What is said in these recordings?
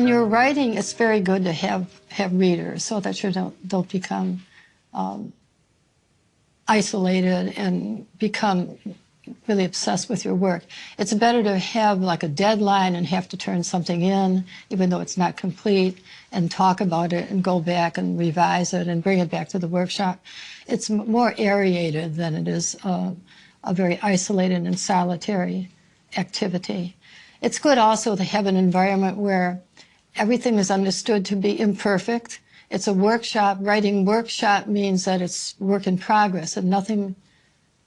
when you're writing, it's very good to have readers so that you don't become isolated and become really obsessed with your work. It's better to have like a deadline and have to turn something in, even though it's not complete, and talk about it and go back and revise it and bring it back to the workshop. It's more aerated than it is a very isolated and solitary activity. It's good also to have an environment where everything is understood to be imperfect. It's a workshop. Writing workshop means that it's work in progress and nothing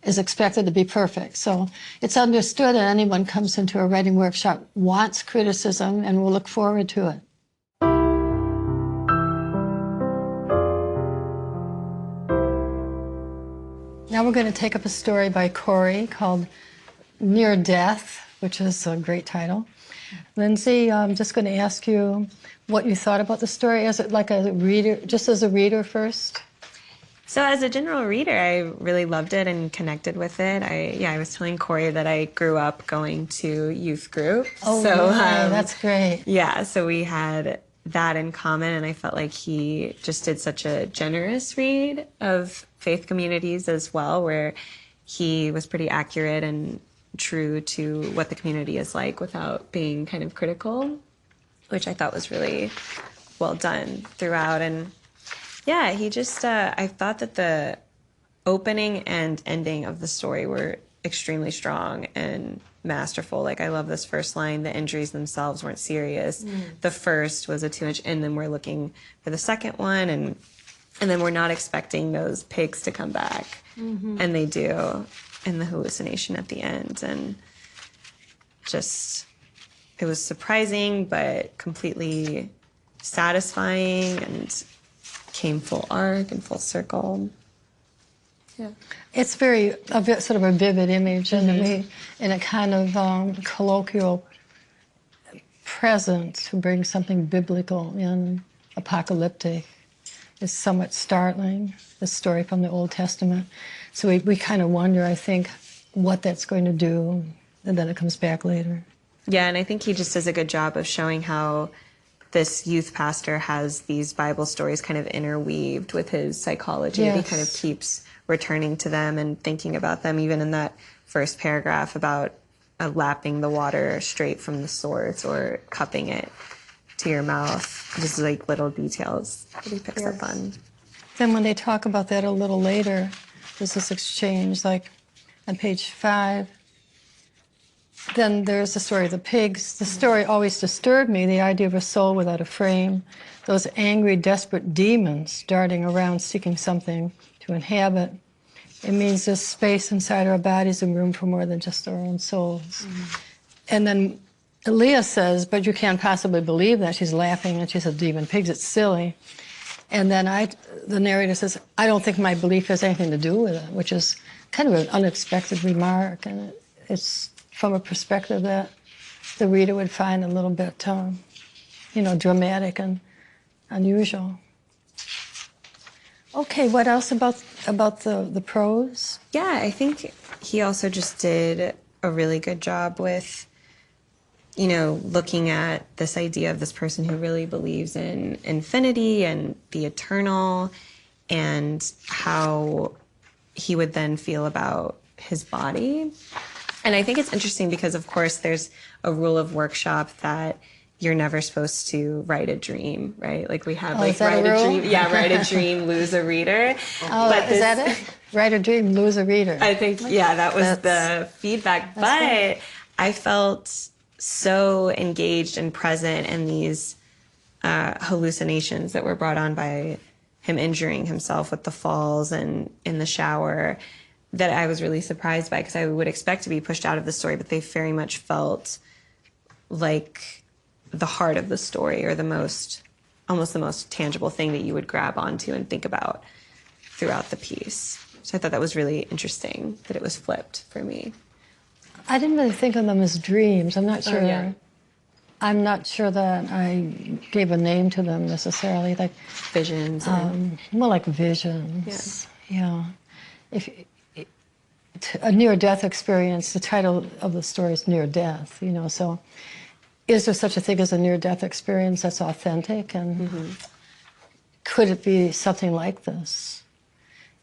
is expected to be perfect. So it's understood that anyone comes into a writing workshop wants criticism and will look forward to it. Now we're going to take up a story by Corey called Near Death, which is a great title. Lindsay, I'm just going to ask you what you thought about the story. Is it like a reader, just as a reader first? So as a general reader, I really loved it and connected with it. I was telling Corey that I grew up going to youth group. Oh, so, that's great. Yeah, so we had that in common, and I felt like he just did such a generous read of faith communities as well, where he was pretty accurate and true to what the community is like without being kind of critical, which I thought was really well done throughout. And yeah, he just, I thought that the opening and ending of the story were extremely strong and masterful. Like, I love this first line, the injuries themselves weren't serious. The first was a 2-inch, and then we're looking for the second one, and then we're not expecting those pigs to come back. And they do, and the hallucination at the end. And just, it was surprising, but completely satisfying, and came full arc and full circle. Yeah. It's very, sort of a vivid image in a kind of colloquial present to bring something biblical in, apocalyptic. Is somewhat startling, the story from the Old Testament. So we kind of wonder, I think, what that's going to do, and then it comes back later. Yeah, and I think he just does a good job of showing how this youth pastor has these Bible stories kind of interweaved with his psychology. Yes. He kind of keeps returning to them and thinking about them, even in that first paragraph about lapping the water straight from the source or cupping it to your mouth. Just like little details that he picks up on. Then when they talk about that a little later, there's this exchange, like on page 5. Then there's the story of the pigs. The story always disturbed me, the idea of a soul without a frame, those angry, desperate demons darting around seeking something to inhabit. It means this space inside our bodies and room for more than just our own souls. And then Leah says, but you can't possibly believe that. She's laughing and she says, demon pigs, it's silly. And then the narrator says, I don't think my belief has anything to do with it, which is kind of an unexpected remark. And it's from a perspective that the reader would find a little bit, dramatic and unusual. Okay, what else about the prose? Yeah, I think he also just did a really good job with, looking at this idea of this person who really believes in infinity and the eternal, and how he would then feel about his body. And I think it's interesting because, of course, there's a rule of workshop that you're never supposed to write a dream, right? Like we have, write a dream. Yeah, write a dream, lose a reader. But is that it? Write a dream, lose a reader. I think, that was the feedback. But great. I felt so engaged and present in these hallucinations that were brought on by him injuring himself with the falls and in the shower, that I was really surprised by, because I would expect to be pushed out of the story, but they very much felt like the heart of the story, or almost the most tangible thing that you would grab onto and think about throughout the piece. So I thought that was really interesting that it was flipped for me. I didn't really think of them as dreams. I'm not sure. Oh, yeah. I'm not sure that I gave a name to them necessarily. Like visions. More like visions. Yeah. A near-death experience, the title of the story is Near Death, so is there such a thing as a near-death experience that's authentic? And could it be something like this?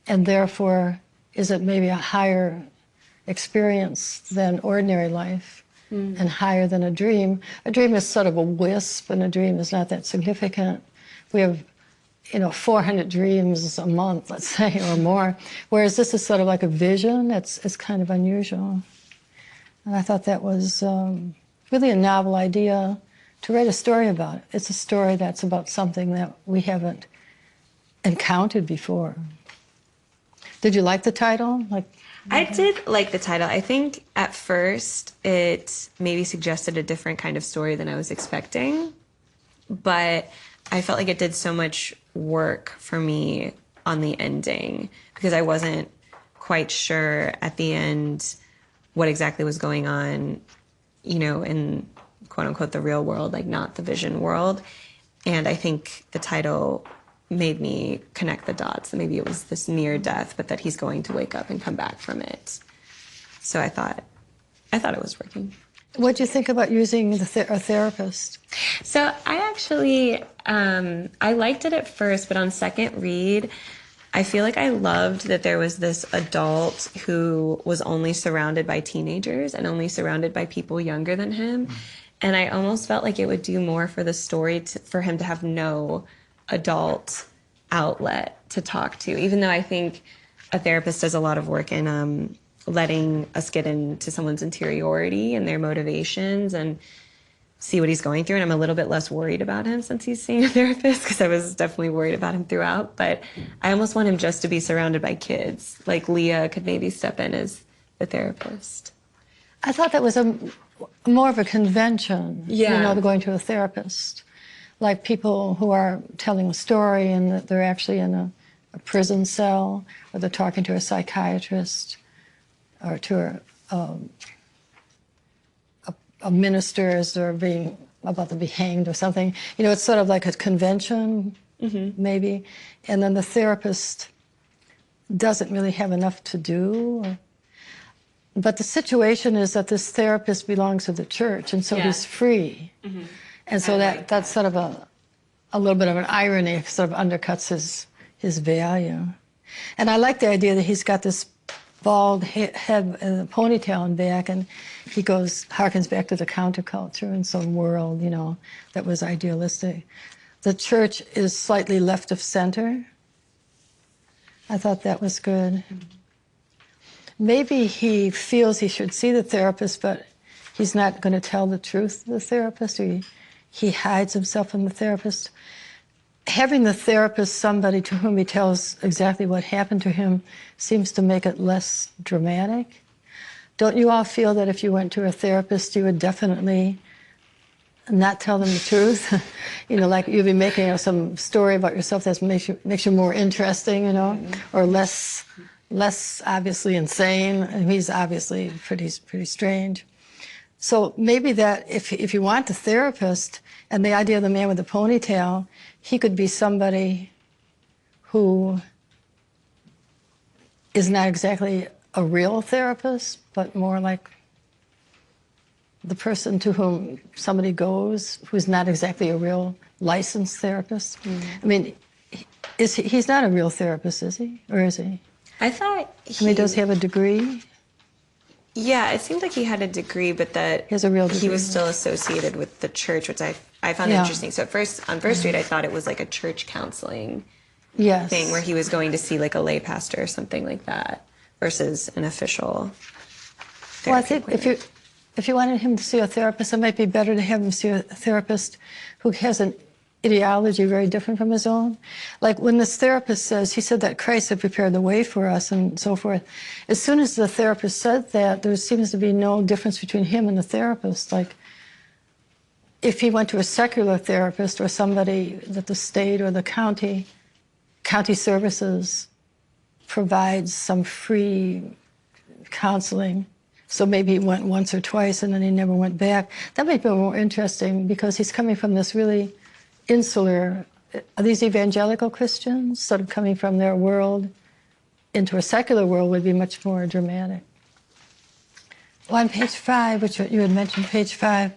And therefore, is it maybe a higher experience than ordinary life and higher than a dream? A dream is sort of a wisp, and a dream is not that significant. We have 400 dreams a month, let's say, or more, whereas this is sort of like a vision. It's kind of unusual. And I thought that was really a novel idea to write a story about. It's a story that's about something that we haven't encountered before. Did you like the title? I did like the title. I think at first it maybe suggested a different kind of story than I was expecting, but I felt like it did so much work for me on the ending because I wasn't quite sure at the end what exactly was going on, in quote unquote the real world, like not the vision world. And I think the title made me connect the dots that maybe it was this near death, but that he's going to wake up and come back from it. So I thought it was working. What do you think about using a therapist? So I actually, I liked it at first, but on second read, I feel like I loved that there was this adult who was only surrounded by teenagers and only surrounded by people younger than him. And I almost felt like it would do more for the story for him to have no adult outlet to talk to, even though I think a therapist does a lot of work in letting us get into someone's interiority and their motivations and see what he's going through. And I'm a little bit less worried about him since he's seeing a therapist, because I was definitely worried about him throughout. But I almost want him just to be surrounded by kids. Like Leah could maybe step in as the therapist. I thought that was more of a convention, going to a therapist. Like people who are telling a story and that they're actually in a prison cell, or they're talking to a psychiatrist, or to a minister as they're about to be hanged or something. It's sort of like a convention, maybe. And then the therapist doesn't really have enough to do. But the situation is that this therapist belongs to the church, and so he's free. And so that's sort of a little bit of an irony, sort of undercuts his value. And I like the idea that he's got this bald head and a ponytail and back, and he harkens back to the counterculture in some world, that was idealistic. The church is slightly left of center. I thought that was good. Maybe he feels he should see the therapist, but he's not going to tell the truth to the therapist, or he hides himself from the therapist. Having the therapist somebody to whom he tells exactly what happened to him seems to make it less dramatic. Don't you all feel that if you went to a therapist, you would definitely not tell them the truth? Like you'd be making some story about yourself that makes you more interesting, or less obviously insane. And he's obviously pretty strange. So maybe that if you want the therapist, and the idea of the man with the ponytail, he could be somebody who is not exactly a real therapist, but more like the person to whom somebody goes who's not exactly a real licensed therapist. I mean, he's not a real therapist, is he? Or is he? I thought does he have a degree? Yeah, it seemed like he had a degree, but that he has a real degree. He was still associated with the church, which I found interesting. So on first read, I thought it was like a church counseling thing where he was going to see like a lay pastor or something like that, versus an official therapy. Well, I think if you wanted him to see a therapist, it might be better to have him see a therapist who has an ideology very different from his own. Like when this therapist he said that Christ had prepared the way for us and so forth. As soon as the therapist said that, there seems to be no difference between him and the therapist. Like if he went to a secular therapist or somebody that the state or the county services provides some free counseling, so maybe he went once or twice and then he never went back, that might be more interesting because he's coming from this really insular, are these evangelical Christians sort of coming from their world into a secular world would be much more dramatic. Well, on page 5, which you had mentioned, page 5,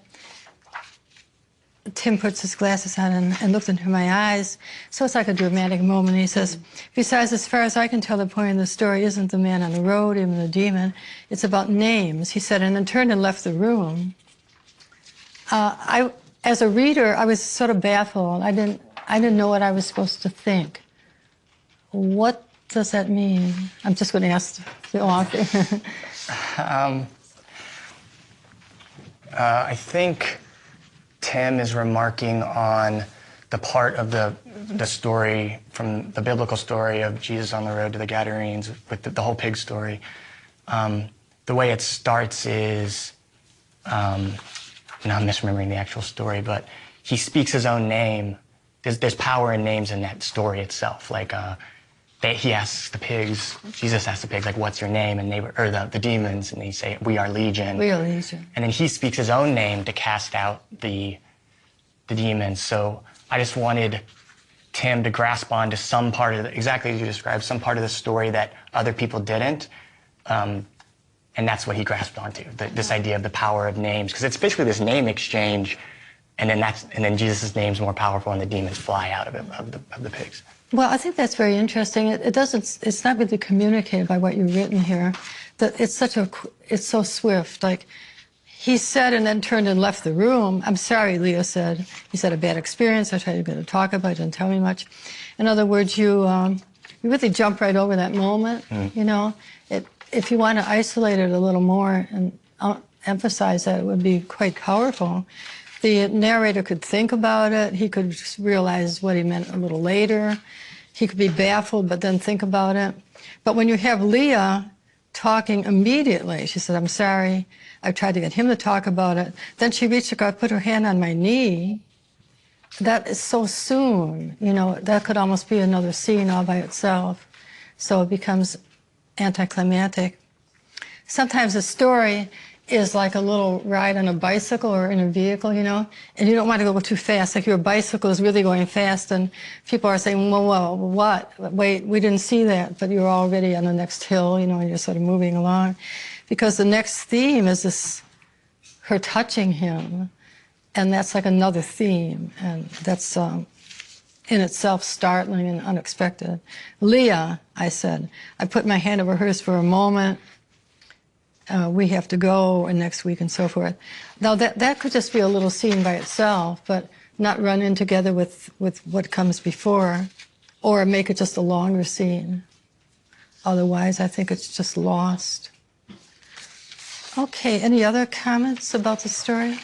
Tim puts his glasses on and looked into my eyes. So it's like a dramatic moment. He says, besides, as far as I can tell, the point of the story isn't the man on the road, even the demon. It's about names, he said, and then turned and left the room. As a reader, I was sort of baffled. I didn't know what I was supposed to think. What does that mean? I'm just going to ask the author. I think Tim is remarking on the part of the story from the biblical story of Jesus on the road to the Gadarenes with the whole pig story. The way it starts is, I'm misremembering the actual story, but he speaks his own name. There's power in names in that story itself. Like he asks the pigs, Jesus asks the pigs, like, what's your name? And the demons, and they say, we are Legion. We are Legion. And then he speaks his own name to cast out the demons. So I just wanted Tim to grasp onto some part of exactly as you described, some part of the story that other people didn't. And that's what he grasped onto, this idea of the power of names. Because it's basically this name exchange, and then Jesus' name's more powerful and the demons fly out of it, of the pigs. Well, I think that's very interesting. It's not really communicated by what you've written here. That it's so swift. Like, he said and then turned and left the room. I'm sorry, Leah said. He said a bad experience. I tried to get to talk about it, didn't tell me much. In other words, you really jump right over that moment. You know, if you want to isolate it a little more and emphasize that, it would be quite powerful. The narrator could think about it. He could just realize what he meant a little later. He could be baffled, but then think about it. But when you have Leah talking immediately, she said, I'm sorry. I tried to get him to talk about it. Then she reached out, put her hand on my knee. That is so soon. You know, that could almost be another scene all by itself. So it becomes anticlimactic. Sometimes a story is like a little ride on a bicycle or in a vehicle, you know, and you don't want to go too fast. Like your bicycle is really going fast, and people are saying, whoa, what? Wait, we didn't see that, but you're already on the next hill, you know, and you're sort of moving along. Because the next theme is this, her touching him, and that's like another theme, and that's in itself startling and unexpected. Leah, I said, I put my hand over hers for a moment. We have to go, and next week, and so forth. Now, that could just be a little scene by itself, but not run in together with what comes before, or make it just a longer scene. Otherwise, I think it's just lost. Okay, any other comments about the story?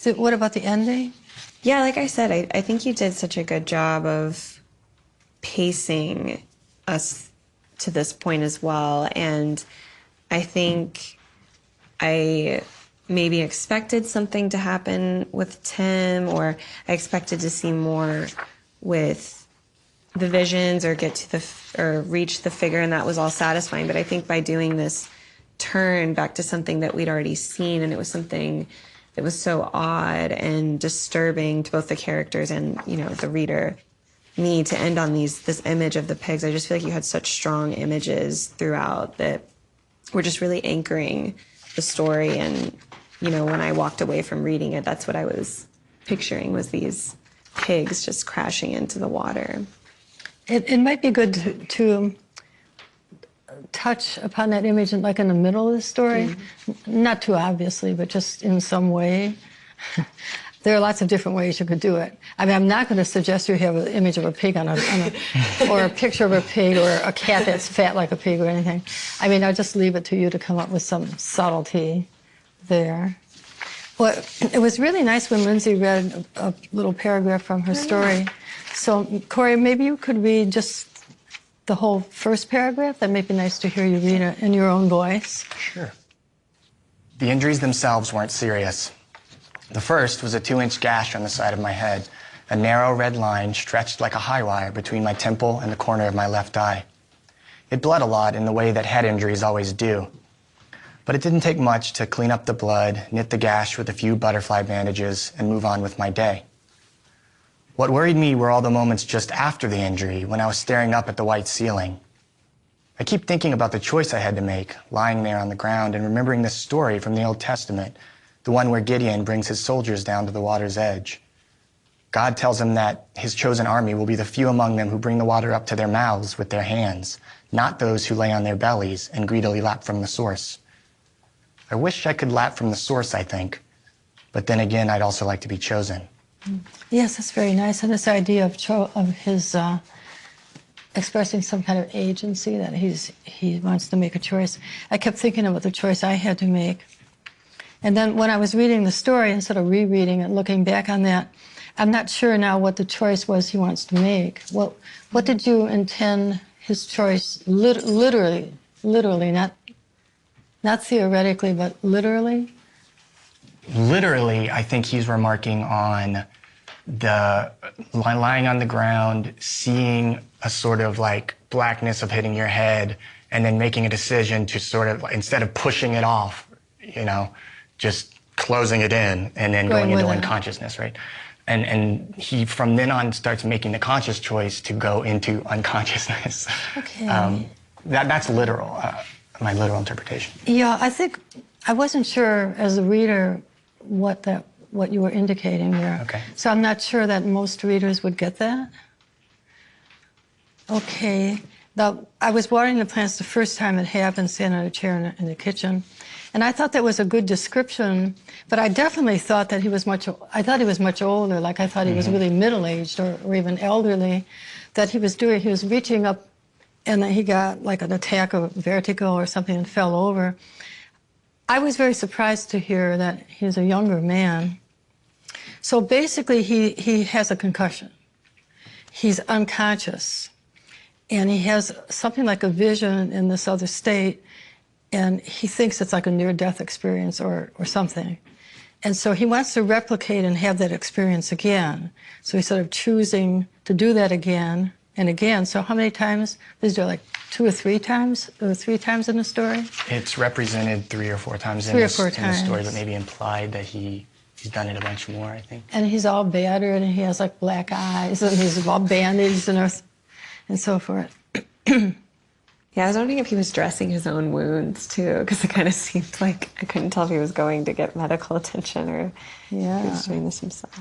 What about the ending? Yeah, like I said, I think you did such a good job of pacing us to this point as well, and I think I maybe expected something to happen with Tim, or I expected to see more with the visions or reach the figure, and that was all satisfying. But I think by doing this turn back to something that we'd already seen, and it was something that was so odd and disturbing to both the characters and, you know, the reader, me, to end on this image of the pigs. I just feel like you had such strong images throughout that were just really anchoring the story. And, you know, when I walked away from reading it, that's what I was picturing, was these pigs just crashing into the water. It might be good to touch upon that image in the middle of the story. Not too obviously, but just in some way. There are lots of different ways you could do it. I mean, I'm not going to suggest you have an image of a pig or a picture of a pig, or a cat that's fat like a pig, or anything. I mean, I'll just leave it to you to come up with some subtlety there. Well, it was really nice when Lindsay read a little paragraph from her story. So, Corey, maybe you could read just the whole first paragraph. That might be nice to hear you read it in your own voice. Sure. The injuries themselves weren't serious. The first was a 2-inch gash on the side of my head. A narrow red line stretched like a high wire between my temple and the corner of my left eye. It bled a lot in the way that head injuries always do. But it didn't take much to clean up the blood, knit the gash with a few butterfly bandages, and move on with my day. What worried me were all the moments just after the injury, when I was staring up at the white ceiling. I keep thinking about the choice I had to make, lying there on the ground, and remembering this story from the Old Testament, the one where Gideon brings his soldiers down to the water's edge. God tells him that his chosen army will be the few among them who bring the water up to their mouths with their hands, not those who lay on their bellies and greedily lap from the source. I wish I could lap from the source, I think, but then again, I'd also like to be chosen. Yes, that's very nice. And this idea of his expressing some kind of agency, that he wants to make a choice. I kept thinking about the choice I had to make. And then when I was reading the story, instead of rereading it, looking back on that, I'm not sure now what the choice was he wants to make. What did you intend his choice literally, not theoretically, but literally? Literally, I think he's remarking on the lying on the ground, seeing a sort of like blackness of hitting your head, and then making a decision to sort of, instead of pushing it off, just closing it in and then going into unconsciousness, right? And he, from then on, starts making the conscious choice to go into unconsciousness. Okay. That's literal, my literal interpretation. Yeah, I think I wasn't sure as a reader what you were indicating there. Okay. So I'm not sure that most readers would get that. Okay. Now, I was watering the plants the first time it happened, standing on a chair in the kitchen. And I thought that was a good description, but I definitely thought that he was much older, like I thought he was really middle-aged or even elderly, that he was reaching up and then he got like an attack of vertigo or something and fell over. I was very surprised to hear that he's a younger man. So basically he has a concussion. He's unconscious and he has something like a vision in this other state. And he thinks it's like a near-death experience or something. And so he wants to replicate and have that experience again. So he's sort of choosing to do that again and again. So how many times? Is there like 2 or 3 times? Or 3 times in the story? It's represented 3 or 4 times in the story, but maybe implied that he's done it a bunch more, I think. And he's all battered and he has like black eyes and he's all bandaged and so forth. Yeah, I was wondering if he was dressing his own wounds, too, because it kind of seemed like I couldn't tell if he was going to get medical attention or if he was doing this himself.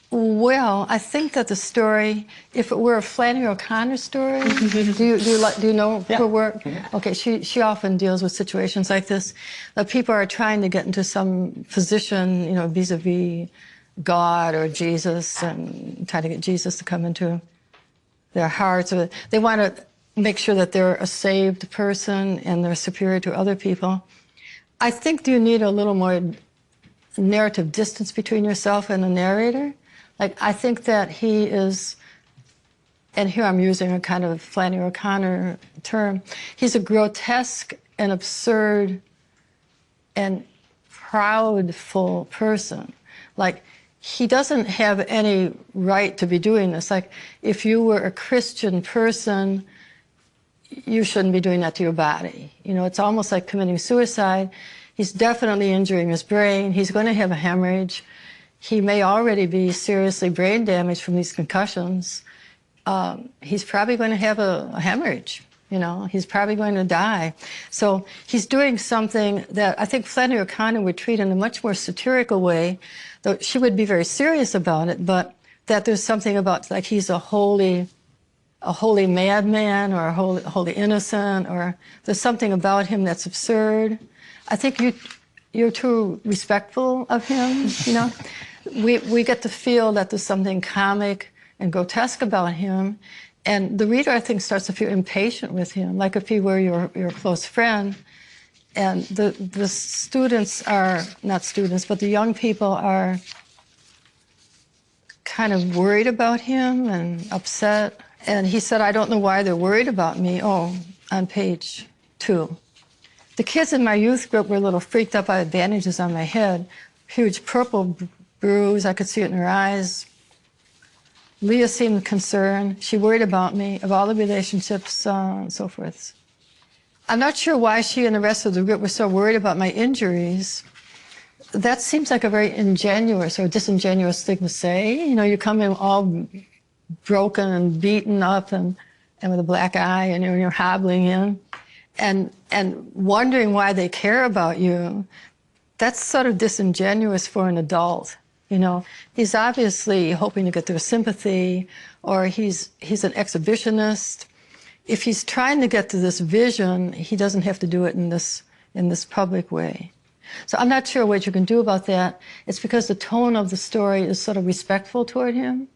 Well, I think that the story, if it were a Flannery O'Connor story, do you know her work? Okay, she often deals with situations like this. People are trying to get into some position, vis-a-vis God or Jesus, and try to get Jesus to come into their hearts. Or they want to make sure that they're a saved person and they're superior to other people. I think you need a little more narrative distance between yourself and the narrator. Like, I think that he is, and here I'm using a kind of Flannery O'Connor term, he's a grotesque and absurd and proudful person. Like, he doesn't have any right to be doing this. Like, if you were a Christian person, you shouldn't be doing that to your body. It's almost like committing suicide. He's definitely injuring his brain. He's going to have a hemorrhage. He may already be seriously brain damaged from these concussions. He's probably going to have a hemorrhage. He's probably going to die. So he's doing something that I think Flannery O'Connor would treat in a much more satirical way, though she would be very serious about it, but that there's something about, like, he's a holy madman or a holy innocent, or there's something about him that's absurd. I think you're too respectful of him, We get to feel that there's something comic and grotesque about him, and the reader, I think, starts to feel impatient with him, like if he were your close friend. And the students are, not students, but the young people are kind of worried about him and upset. And he said, I don't know why they're worried about me. Oh, on page 2. The kids in my youth group were a little freaked out by the bandages on my head. Huge purple bruise, I could see it in her eyes. Leah seemed concerned. She worried about me, of all the relationships, and so forth. I'm not sure why she and the rest of the group were so worried about my injuries. That seems like a very ingenuous or disingenuous thing to say. You come in all broken and beaten up and with a black eye, and you're hobbling in, and wondering why they care about you. that's sort of disingenuous for an adult. You know, he's obviously hoping to get their sympathy, or he's an exhibitionist. If he's trying to get to this vision, he doesn't have to do it in this public way. So I'm not sure what you can do about that. It's because the tone of the story is sort of respectful toward him.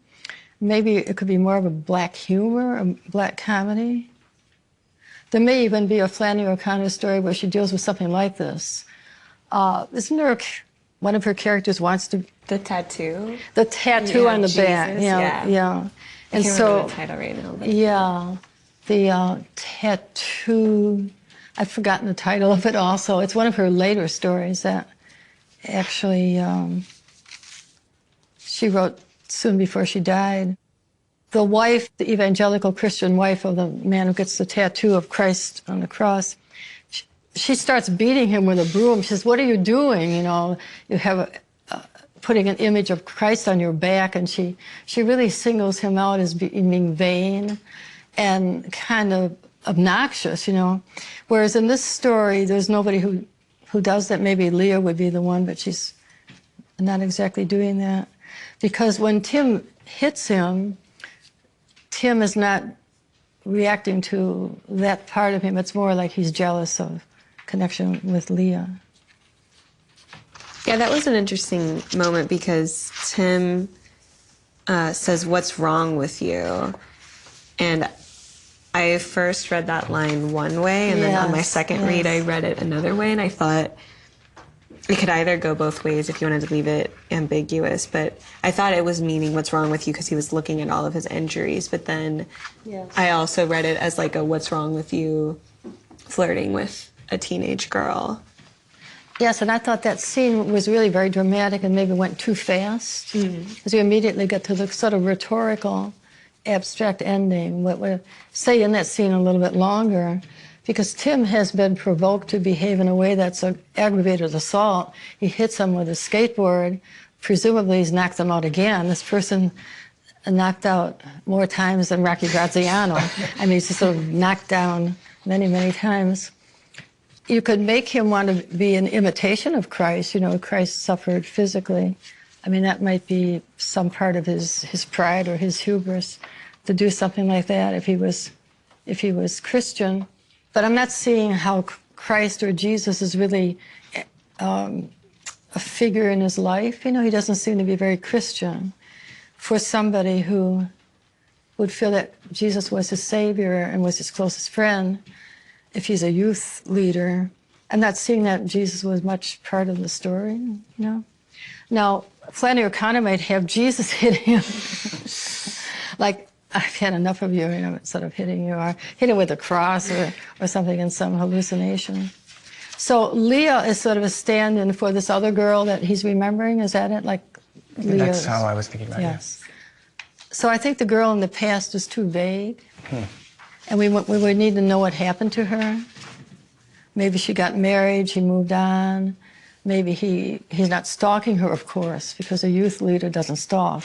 Maybe it could be more of a black humor, a black comedy. There may even be a Flannery O'Connor story where she deals with something like this. Isn't there one of her characters wants to... The tattoo? The tattoo Yeah, on the Jesus, back. Yeah. I And can't so, remember the title right now. But. yeah, the tattoo, I've forgotten the title of it also. It's one of her later stories that actually she wrote soon before she died. The wife, the evangelical Christian wife of the man who gets the tattoo of Christ on the cross, she starts beating him with a broom. She says, "What are you doing? You know, you have putting an image of Christ on your back." And she really singles him out as being vain and kind of obnoxious, you know. Whereas in this story, there's nobody who does that. Maybe Leah would be the one, but she's not exactly doing that. Because when Tim hits him, Tim is not reacting to that part of him. It's more like he's jealous of connection with Leah. Yeah, that was an interesting moment because Tim says, "What's wrong with you?" And I first read that line one way, and then on my second read, I read it another way, and I thought it could either go both ways if you wanted to leave it ambiguous, but I thought it was meaning what's wrong with you because he was looking at all of his injuries, but then I also read it as like a what's wrong with you flirting with a teenage girl. Yes, and I thought that scene was really very dramatic and maybe went too fast, because you immediately get to the sort of rhetorical, abstract ending. What say in that scene a little bit longer, because Tim has been provoked to behave in a way that's an aggravated assault. He hits him with a skateboard. Presumably he's knocked him out again. This person knocked out more times than Rocky Graziano. I mean, he's just sort of knocked down many, many times. You could make him want to be an imitation of Christ. You know, Christ suffered physically. I mean, that might be some part of his pride or his hubris to do something like that if he was Christian. But I'm not seeing how Christ or Jesus is really a figure in his life. You know, he doesn't seem to be very Christian for somebody who would feel that Jesus was his savior and was his closest friend. If he's a youth leader, I'm not seeing that Jesus was much part of the story, you know. Now, Flannery O'Connor might have Jesus hitting him, like, "I've had enough of you," you know, instead of hitting you, or hit him with a cross or something in some hallucination. So Leah is sort of a stand-in for this other girl that he's remembering. Is that it? Like, Leah. That's how I was thinking about it. Yes. So I think the girl in the past is too vague. And we would need to know what happened to her. Maybe she got married, she moved on. Maybe he's not stalking her, of course, because a youth leader doesn't stalk.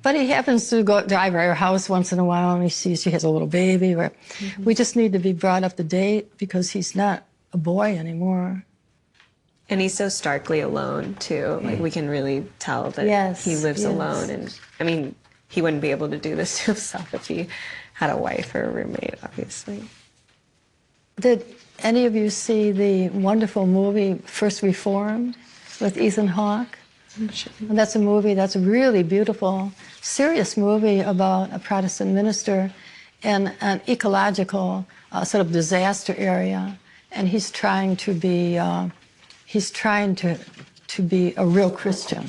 But he happens to go drive by her house once in a while, and he sees she has a little baby. We just need to be brought up to date because he's not a boy anymore. And he's so starkly alone, too. Like, we can really tell that he lives alone. And, I mean, he wouldn't be able to do this to himself if he had a wife or a roommate, obviously. Did any of you see the wonderful movie First Reformed with Ethan Hawke? And that's a movie that's a really beautiful, serious movie about a Protestant minister in an ecological sort of disaster area, and he's trying to be a real Christian,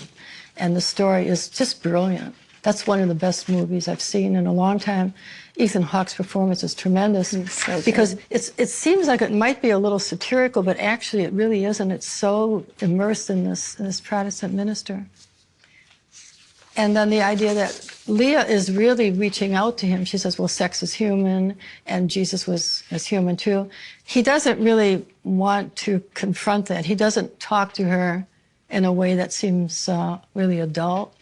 and the story is just brilliant. That's one of the best movies I've seen in a long time. Ethan Hawke's performance is tremendous because it seems like it might be a little satirical, but actually it really isn't. It's so immersed in this Protestant minister. And then the idea that Leah is really reaching out to him. She says, well, sex is human, and Jesus is human too. He doesn't really want to confront that. He doesn't talk to her in a way that seems really adult.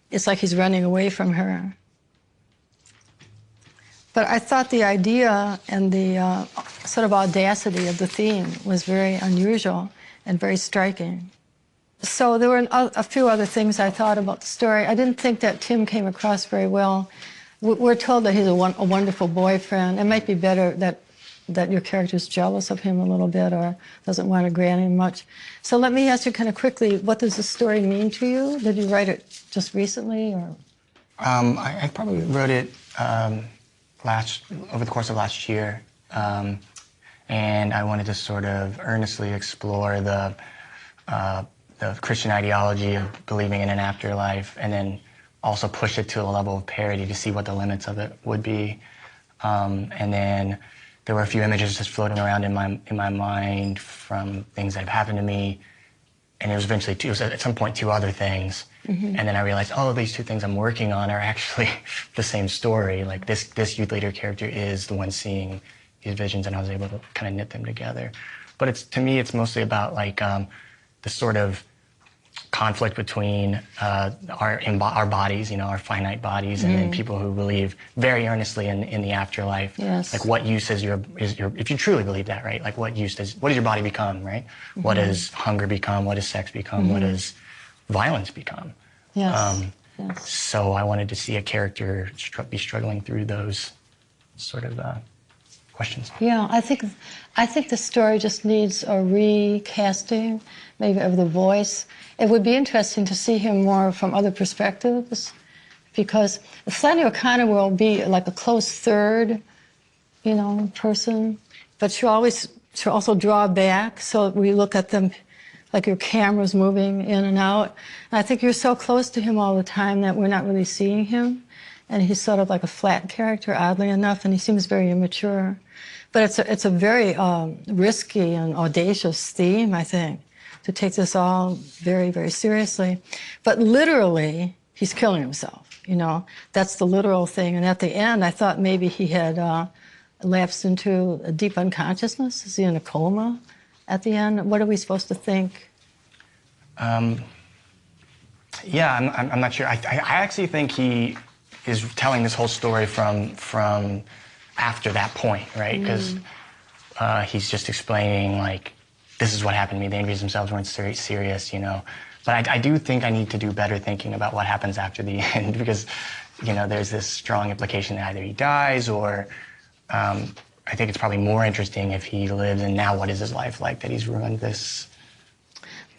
It's like he's running away from her. But I thought the idea and the sort of audacity of the theme was very unusual and very striking. So there were a few other things I thought about the story. I didn't think that Tim came across very well. We're told that he's a wonderful boyfriend. It might be better that your character's jealous of him a little bit or doesn't want to grant him much. So let me ask you kind of quickly, what does the story mean to you? Did you write it just recently, or? I probably wrote it over the course of last year, and I wanted to sort of earnestly explore the Christian ideology of believing in an afterlife, and then also push it to a level of parody to see what the limits of it would be. And then there were a few images just floating around in my mind from things that have happened to me, and it was eventually at some point two other things. Mm-hmm. And then I realized, oh, these two things I'm working on are actually the same story. Like this youth leader character is the one seeing these visions, and I was able to kind of knit them together. But to me, it's mostly about like the sort of conflict between our bodies, our finite bodies, and then people who believe very earnestly in the afterlife. Yes. Like, what use is your if you truly believe that, right? Like, what does your body become, right? Mm-hmm. What does hunger become? What does sex become? Mm-hmm. What does violence become? Yes. Yes. So I wanted to see a character be struggling through those sort of questions. Yeah, I think the story just needs a recasting, maybe of the voice. It would be interesting to see him more from other perspectives, because Flannery O'Connor will be like a close third, person, but she'll also draw back, so we look at them like your camera's moving in and out. And I think you're so close to him all the time that we're not really seeing him, and he's sort of like a flat character, oddly enough, and he seems very immature. But it's a very risky and audacious theme, I think, to take this all very, very seriously. But literally, he's killing himself, That's the literal thing. And at the end, I thought maybe he had lapsed into a deep unconsciousness. Is he in a coma at the end? What are we supposed to think? Yeah, I'm not sure. I actually think he is telling this whole story from after that point, right? Because he's just explaining, like, this is what happened to me. The injuries themselves weren't serious, But I do think I need to do better thinking about what happens after the end, because, there's this strong implication that either he dies or I think it's probably more interesting if he lives, and now what is his life like that he's ruined this.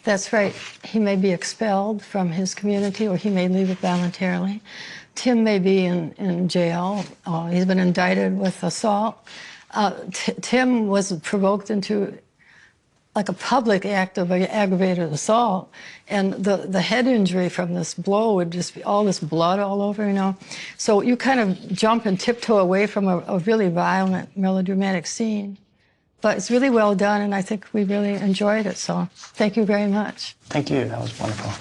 That's right. He may be expelled from his community, or he may leave it voluntarily. Tim may be in jail. He's been indicted with assault. Tim was provoked into like a public act of aggravated assault, and the head injury from this blow would just be all this blood all over, So you kind of jump and tiptoe away from a really violent, melodramatic scene. But it's really well done, and I think we really enjoyed it, so thank you very much. Thank you. That was wonderful.